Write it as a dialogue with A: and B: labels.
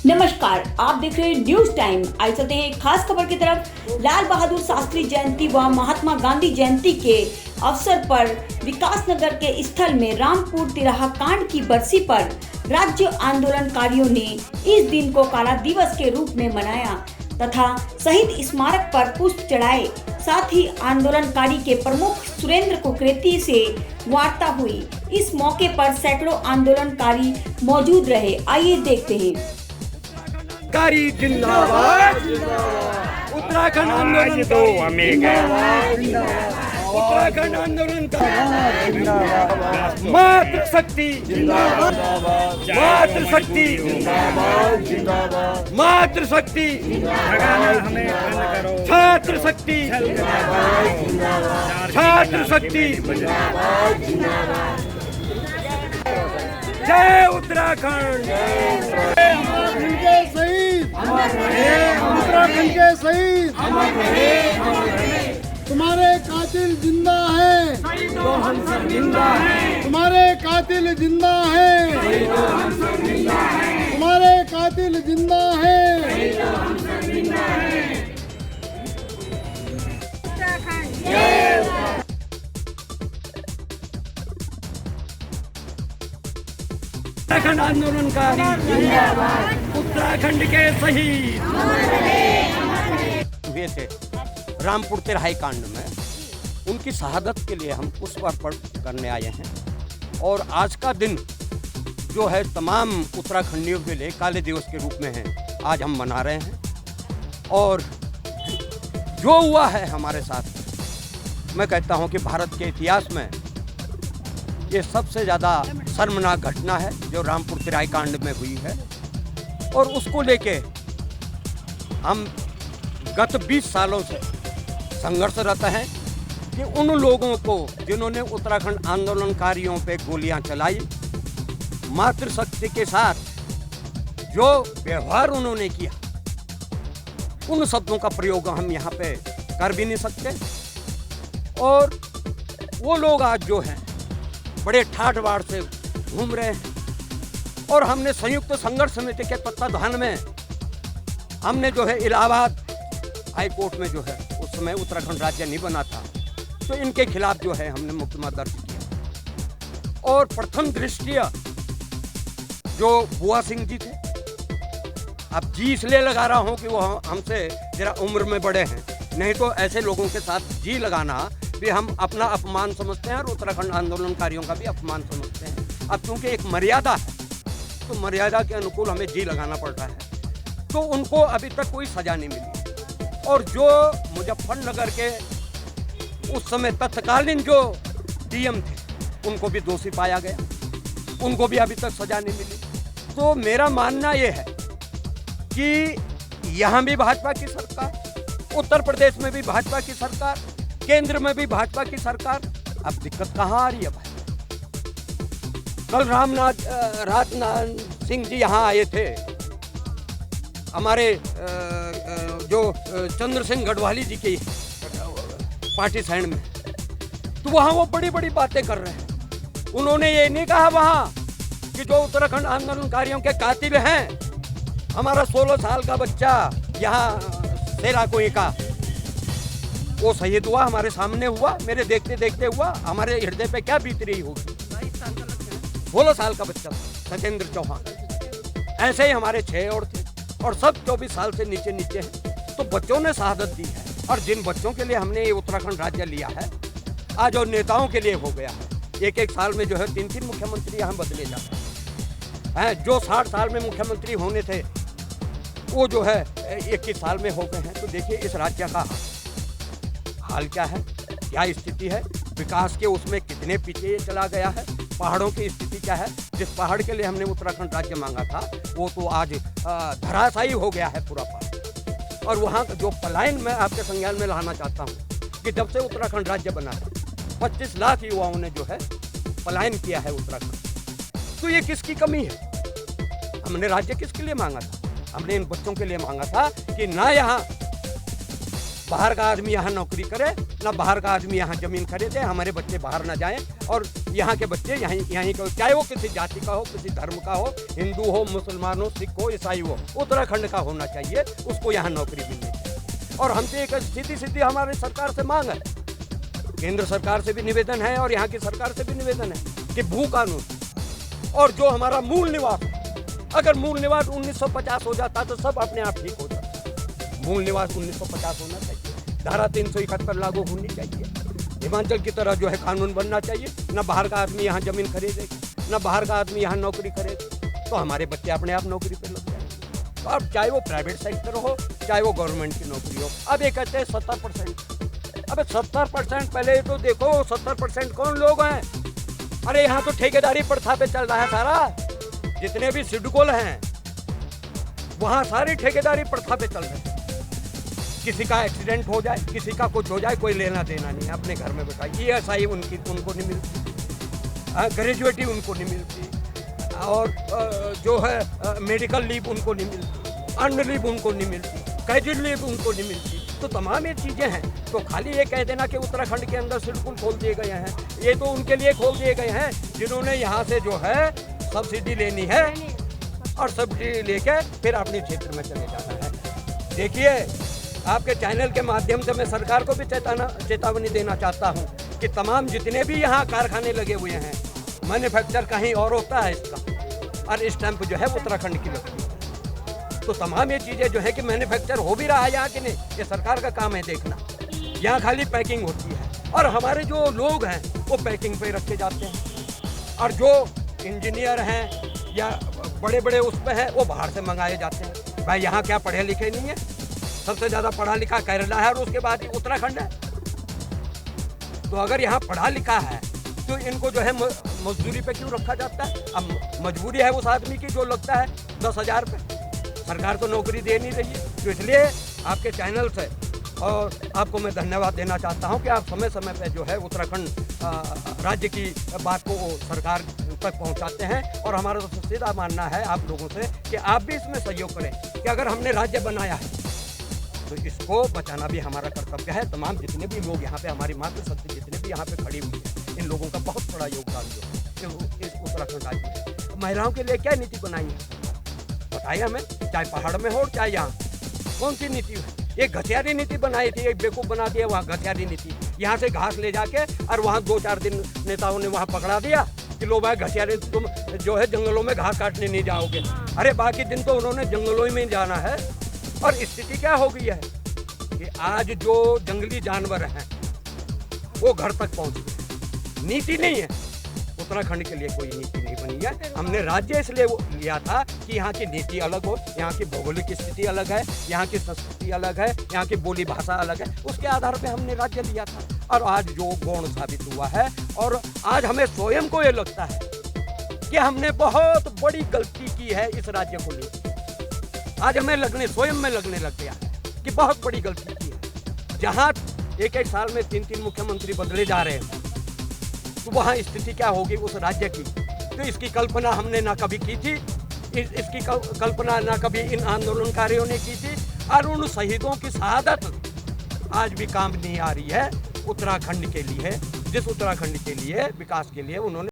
A: नमस्कार, आप देख रहे हैं न्यूज टाइम। आइए चलते हैं एक खास खबर की तरफ। लाल बहादुर शास्त्री जयंती व महात्मा गांधी जयंती के अवसर पर विकासनगर के स्थल में रामपुर तिराहा कांड की बरसी पर राज्य आंदोलनकारियों ने इस दिन को काला दिवस के रूप में मनाया तथा शहीद स्मारक पर पुष्प चढ़ाए। साथ ही आंदोलनकारी के प्रमुख सुरेंद्र कुकरेती से वार्ता हुई। इस मौके पर सैकड़ों आंदोलनकारी मौजूद रहे। आइए देखते हैं।
B: कारी जिंदाबाद, उत्तराखंड आंदोलन उत्तराखंड आंदोलन का मातृ शक्ति जिंदाबाद, मातृ शक्ति जिंदाबाद, मातृ शक्ति, छात्र शक्ति, छात्र शक्ति, जय उत्तराखंड,
C: उत्तराखंड के शहीद उत्तराखंड के शहीद तुम्हारे कातिल जिंदा है, तुम्हारे कातिल जिंदा है, तुम्हारे कातिल जिंदा है।
B: उत्तराखंड आंदोलनकारी उत्तराखंड के शहीद
D: हुए थे रामपुर तिराही कांड में, उनकी शहादत के लिए हम पुष्पार्पण करने आए हैं। और आज का दिन जो है तमाम उत्तराखंडियों के लिए काले दिवस के रूप में है, आज हम मना रहे हैं। और जो हुआ है हमारे साथ, मैं कहता हूं कि भारत के इतिहास में ये सबसे ज़्यादा शर्मनाक घटना है जो रामपुर तिराही कांड में हुई है। और उसको लेके हम गत 20 सालों से संघर्षरत हैं कि उन लोगों को जिन्होंने उत्तराखंड आंदोलनकारियों पे गोलियां चलाई, मातृशक्ति के साथ जो व्यवहार उन्होंने किया, उन शब्दों का प्रयोग हम यहाँ पे कर भी नहीं सकते। और वो लोग आज जो हैं बड़े ठाठ बाढ़ से घूम रहे हैं। और हमने संयुक्त संघर्ष समिति के तत्वाधान में हमने जो है इलाहाबाद हाई कोर्ट में जो है उस समय उत्तराखंड राज्य नहीं बना था, तो इनके खिलाफ जो है हमने मुकदमा दर्ज किया। और प्रथम दृष्टया जो बुआ सिंह जी थे, अब जी इसलिए लगा रहा हूँ कि वो हमसे जरा उम्र में बड़े हैं, नहीं तो ऐसे लोगों के साथ जी लगाना भी हम अपना अपमान समझते हैं और उत्तराखंड आंदोलनकारियों का भी अपमान समझते हैं। अब क्योंकि एक मर्यादा है तो मर्यादा के अनुकूल हमें जी लगाना पड़ रहा है। तो उनको अभी तक कोई सजा नहीं मिली। और जो मुजफ्फरनगर के उस समय तत्कालीन जो डीएम थे, उनको भी दोषी पाया गया, उनको भी अभी तक सजा नहीं मिली। तो मेरा मानना ये है कि यहाँ भी भाजपा की सरकार, उत्तर प्रदेश में भी भाजपा की सरकार, केंद्र में भी भाजपा की सरकार, अब दिक्कत कहाँ आ रही है भाई? कल राजनाथ सिंह जी यहाँ आए थे, हमारे जो चंद्र सिंह गढ़वाली जी की पार्टी साइड में, तो वहाँ वो बड़ी बड़ी बातें कर रहे हैं। उन्होंने ये नहीं कहा वहाँ कि जो उत्तराखंड आंदोलनकारियों के कातिल हैं, हमारा 16 साल का बच्चा यहाँ सेराकुई का वो शहीद हुआ, हमारे सामने हुआ, मेरे देखते देखते हुआ, हमारे हृदय पे क्या बीत रही होगी। 16 साल का बच्चा सत्येंद्र चौहान, ऐसे ही हमारे 6 और थे, और सब 24 साल से नीचे नीचे हैं। तो बच्चों ने शहादत दी है। और जिन बच्चों के लिए हमने ये उत्तराखंड राज्य लिया है, आज और नेताओं के लिए हो गया है। एक साल में जो है 3 मुख्यमंत्री यहाँ बदले जाते हैं। जो 60 साल में मुख्यमंत्री होने थे, वो जो है 21 साल में हो गए हैं। तो देखिए इस राज्य का हाल क्या है, क्या स्थिति है, विकास के उसमें कितने पीछे ये चला गया है, पहाड़ों की स्थिति क्या है। जिस पहाड़ के लिए हमने उत्तराखंड राज्य मांगा था, वो तो आज धराशायी हो गया है पूरा पहाड़। और वहाँ का जो पलायन मैं आपके संज्ञान में लाना चाहता हूँ कि जब से उत्तराखंड राज्य बना है, 25 लाख युवाओं ने जो है पलायन किया है उत्तराखंड। तो ये किसकी कमी है? हमने राज्य किसके लिए मांगा था? हमने इन बच्चों के लिए मांगा था कि ना यहाँ बाहर का आदमी यहाँ नौकरी करे, ना बाहर का आदमी यहाँ ज़मीन खरीदे, हमारे बच्चे बाहर ना जाएं और यहाँ के बच्चे यहीं को, चाहे वो किसी जाति का हो, किसी धर्म का हो, हिंदू हो, मुसलमान हो, सिख हो, ईसाई हो, उत्तराखंड का होना चाहिए, उसको यहाँ नौकरी मिलनी चाहिए। और हमसे एक सीधी हमारी सरकार से मांग है, केंद्र सरकार से भी निवेदन है और यहाँ की सरकार से भी निवेदन है कि भू कानून और जो हमारा मूल निवास, अगर मूल निवास 1950 हो जाता तो सब अपने आप ठीक हो जाता। मूल निवास 1950 होना चाहिए, धारा 371 लागू होनी चाहिए, हिमाचल की तरह जो है कानून बनना चाहिए, ना बाहर का आदमी यहाँ ज़मीन खरीदे, ना बाहर का आदमी यहाँ नौकरी करेगा, तो हमारे बच्चे अपने आप नौकरी पर लग जाएंगे। तो अब चाहे वो प्राइवेट सेक्टर हो, चाहे वो गवर्नमेंट की नौकरी हो। अब ये कहते हैं 70%, अबे 70% पहले तो देखो 70% कौन लोग हैं? अरे यहाँ तो ठेकेदारी प्रथा पे चल रहा है सारा, जितने भी सिडकोल हैं वहाँ सारी ठेकेदारी प्रथा पे चल रहे हैं। किसी का एक्सीडेंट हो जाए, किसी का कुछ हो जाए, कोई लेना देना नहीं है, अपने घर में बैठा। ESI उनको नहीं मिलती, ग्रेजुएटी उनको नहीं मिलती, और जो है मेडिकल लीव उनको नहीं मिलती, अर्न लीव उनको नहीं मिलती, कैजुअल लीव उनको नहीं मिलती। तो तमाम ये चीज़ें हैं। तो खाली ये कह देना कि उत्तराखंड के अंदर सिडकुल खोल दिए गए हैं, ये तो उनके लिए खोल दिए गए हैं जिन्होंने यहाँ से जो है सब्सिडी लेनी है और सब्सिडी लेके फिर अपने क्षेत्र में चले जाना है। देखिए, आपके चैनल के माध्यम से मैं सरकार को भी चेतावनी देना चाहता हूँ कि तमाम जितने भी यहाँ कारखाने लगे हुए हैं, मैन्युफैक्चर कहीं और होता है इसका, और स्टैंप जो है उत्तराखंड की लगती है। तो तमाम ये चीज़ें जो है कि मैन्युफैक्चर हो भी रहा है यहाँ कि नहीं, ये सरकार का काम है देखना। यहाँ खाली पैकिंग होती है और हमारे जो लोग हैं वो पैकिंग पे रखे जाते हैं, और जो इंजीनियर हैं या बड़े बड़े उस पे हैं वो बाहर से मंगाए जाते हैं। भाई यहाँ क्या पढ़े लिखे नहीं है? सबसे ज़्यादा पढ़ा लिखा केरला है और उसके बाद ही उत्तराखंड है। तो अगर यहाँ पढ़ा लिखा है तो इनको जो है मजदूरी पे क्यों रखा जाता है? अब मजबूरी है उस आदमी की जो लगता है 10,000 पे, सरकार तो नौकरी दे नहीं रही है। तो इसलिए आपके चैनल से और आपको मैं धन्यवाद देना चाहता हूं कि आप समय समय पे जो है उत्तराखंड राज्य की बात को सरकार तक पहुंचाते हैं। और हमारा तो सीधा मानना है आप लोगों से कि आप भी इसमें सहयोग करें कि अगर हमने राज्य बनाया है तो इसको बचाना भी हमारा कर्तव्य है। तमाम जितने भी लोग यहाँ पे, हमारी मातृशक्ति जितने भी यहाँ पे खड़ी हुई है, इन लोगों का बहुत बड़ा योगदान जो है इस उत्तराखंड राज्य में। महिलाओं के लिए क्या नीति बनाई है बताइए हमें, चाहे पहाड़ में हो चाहे यहाँ, कौन सी नीति है? एक घसियारी नीति बनाई थी, एक बेवकूफ़ बना दिया वहाँ घसियारी नीति। यहाँ से घास ले जाके और वहाँ 2-4 दिन नेताओं ने वहाँ पकड़ा दिया कि लो भाई घसियारी तुम जो है जंगलों में घास काटने नहीं जाओगे। अरे बाकी दिन तो उन्होंने जंगलों में जाना है। और स्थिति क्या हो गई है कि आज जो जंगली जानवर हैं वो घर तक पहुँच गए। नीति नहीं है, उत्तराखंड के लिए कोई नीति नहीं बनी है। हमने राज्य इसलिए लिया था कि यहाँ की नीति अलग हो, यहाँ की भौगोलिक स्थिति अलग है, यहाँ की संस्कृति अलग है, यहाँ की बोली भाषा अलग है, उसके आधार पे हमने राज्य लिया था। और आज जो गौण साबित हुआ है, और आज हमें स्वयं को ये लगता है कि हमने बहुत बड़ी गलती की है इस राज्य को लेकर। आज हमें स्वयं में लगने लग गया कि बहुत बड़ी गलती की है। जहाँ एक साल में 3-3 मुख्यमंत्री बदले जा रहे हैं, तो वहाँ स्थिति क्या होगी उस राज्य की? तो इसकी कल्पना हमने ना कभी की थी, इसकी कल्पना ना कभी इन आंदोलनकारियों ने की थी। और उन शहीदों की शहादत आज भी काम नहीं आ रही है उत्तराखंड के लिए, जिस उत्तराखंड के लिए विकास के लिए उन्होंने